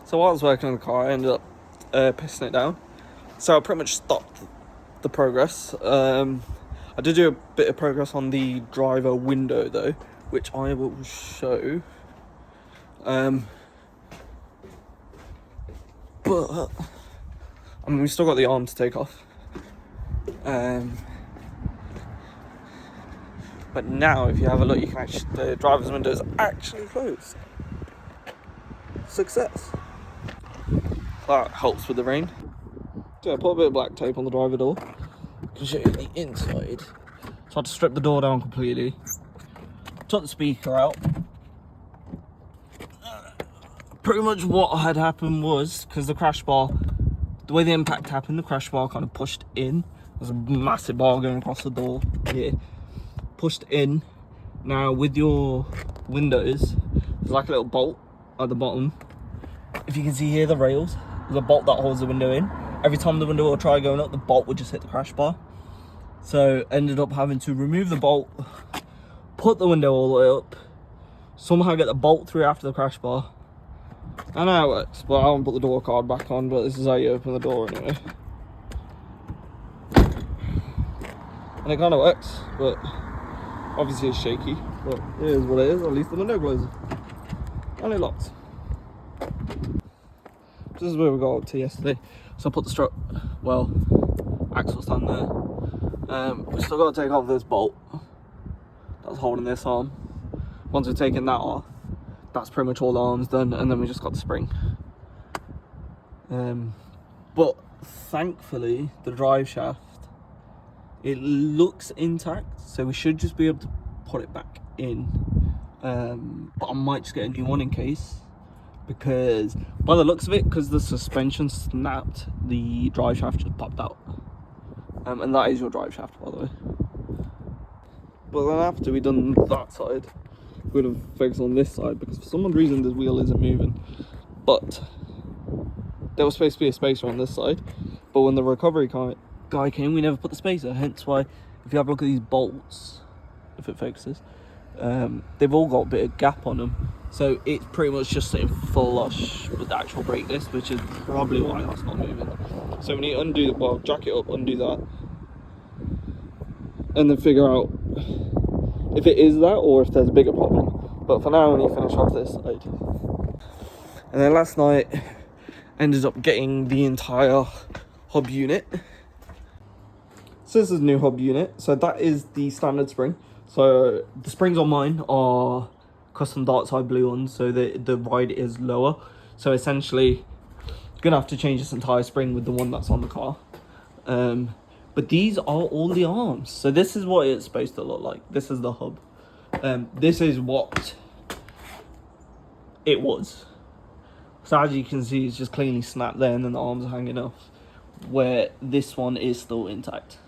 So while I was working on the car, I ended up pissing it down. So I pretty much stopped the progress. I did do a bit of progress on the driver window though, which I will show. But I mean, we still got the arm to take off. But now, if you have a look, you can actually, the driver's window is actually closed. Success. That helps with the rain. So I put a bit of black tape on the driver door. I can show you the inside. So I had to strip the door down completely. Took the speaker out. Pretty much what had happened was, because the crash bar, the way the impact happened, the crash bar kind of pushed in. There's a massive bar going across the door here. Pushed in. Now with your windows, there's like a little bolt at the bottom. If you can see here, the rails, there's a bolt that holds the window in. Every time the window will try going up, the bolt would just hit the crash bar. So ended up having to remove the bolt, put the window all the way up, somehow get the bolt through after the crash bar. I know how it works, but I haven't put the door card back on, but this is how you open the door anyway. And it kind of works, but obviously it's shaky, but it is what it is. At least the window closes. And it locks. This is where we got up to yesterday. So I put the strut, well, axle stand there. We still got to take off this bolt that's holding this arm. Once we've taken that off, that's pretty much all the arms done, and then we just got the spring. But thankfully, the drive shaft, it looks intact, so we should just be able to put it back in. But I might just get a new one in case, because by the looks of it, because the suspension snapped, the drive shaft just popped out. And that is your drive shaft, by the way. But then after we done that side, we're going to focus on this side, because for some odd reason this wheel isn't moving. But there was supposed to be a spacer on this side, but when the recovery guy came, we never put the spacer. Hence why, if you have a look at these bolts, if it focuses, they've all got a bit of gap on them. So it's pretty much just sitting flush with the actual brake disc, which is probably why that's not moving. So we need to undo, well, jack it up, undo that, and then figure out if it is that or if there's a bigger problem. But for now, we need to finish off this side. And then last night, ended up getting the entire hub unit. So this is a new hub unit. So that is the standard spring. So the springs on mine are custom dark side blue ones, so the ride is lower. So essentially, you're gonna have to change this entire spring with the one that's on the car. But these are all the arms. So this is what it's supposed to look like. This is the hub. This is what it was. So as you can see, it's just cleanly snapped there, and then the arms are hanging off, where this one is still intact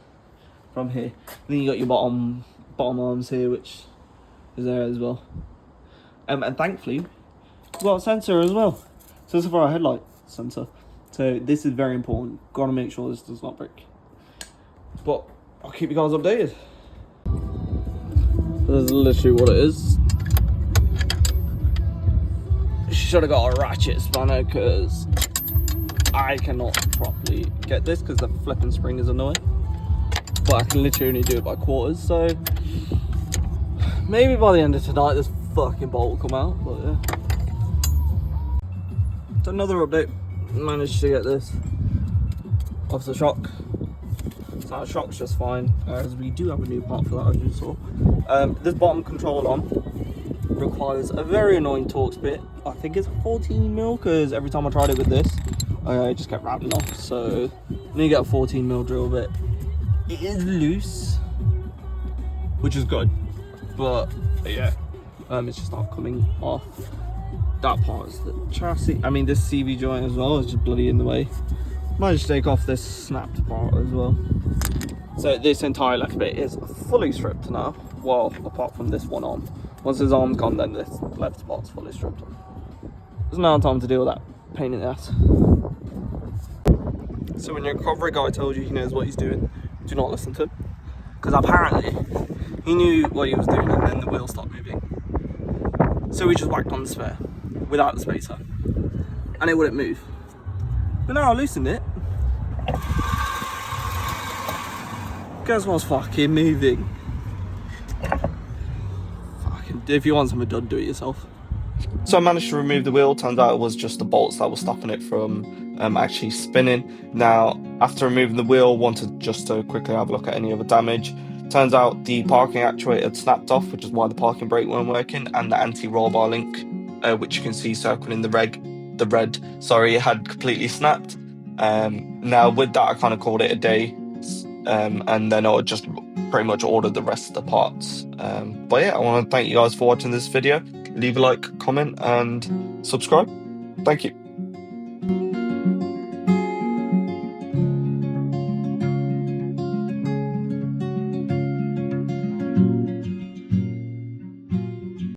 from here. And then you got your bottom arms here, which is there as well. And thankfully, we've got a sensor as well. So this is for our headlight sensor. So this is very important. Got to make sure this does not break. But I'll keep you guys updated. This is literally what it is. Should have got a ratchet spanner, because I cannot properly get this because the flipping spring is annoying. But I can literally only do it by quarters, so maybe by the end of tonight this fucking bolt will come out. But yeah, it's another update. Managed to get this off the shock. So our shock's just fine, as we do have a new part for that, as you saw. This bottom control arm requires a very annoying Torx bit. I think it's 14mm, because every time I tried it with this, I just kept rattling off. So I need to get a 14mm drill bit. It is loose, which is good, but yeah, it's just not coming off. That part is the chassis. I mean, this CV joint as well is just bloody in the way. Managed to take off this snapped part as well. So this entire left bit is fully stripped now, well, apart from this one arm. Once this arm's gone, then this left part's fully stripped. There's now time to deal with that pain in the ass. So when your recovery guy tells you he knows what he's doing, do not listen to him. Because apparently, he knew what he was doing, and then the wheel stopped moving. So we just whacked on the spare, without the spacer. and it wouldn't move. But now I loosened it. Guess what's fucking moving? Fucking, if you want something done, do it yourself. So I managed to remove the wheel. Turns out it was just the bolts that were stopping it from actually spinning. Now, after removing the wheel, wanted just to quickly have a look at any other damage. Turns out the parking actuator had snapped off, which is why the parking brake weren't working, and the anti-roll bar link, which you can see circling the red, it had completely snapped. Now with that, I kind of called it a day, and then I just pretty much ordered the rest of the parts. But yeah, I want to thank you guys for watching this video. Leave a like, comment, and subscribe. Thank you.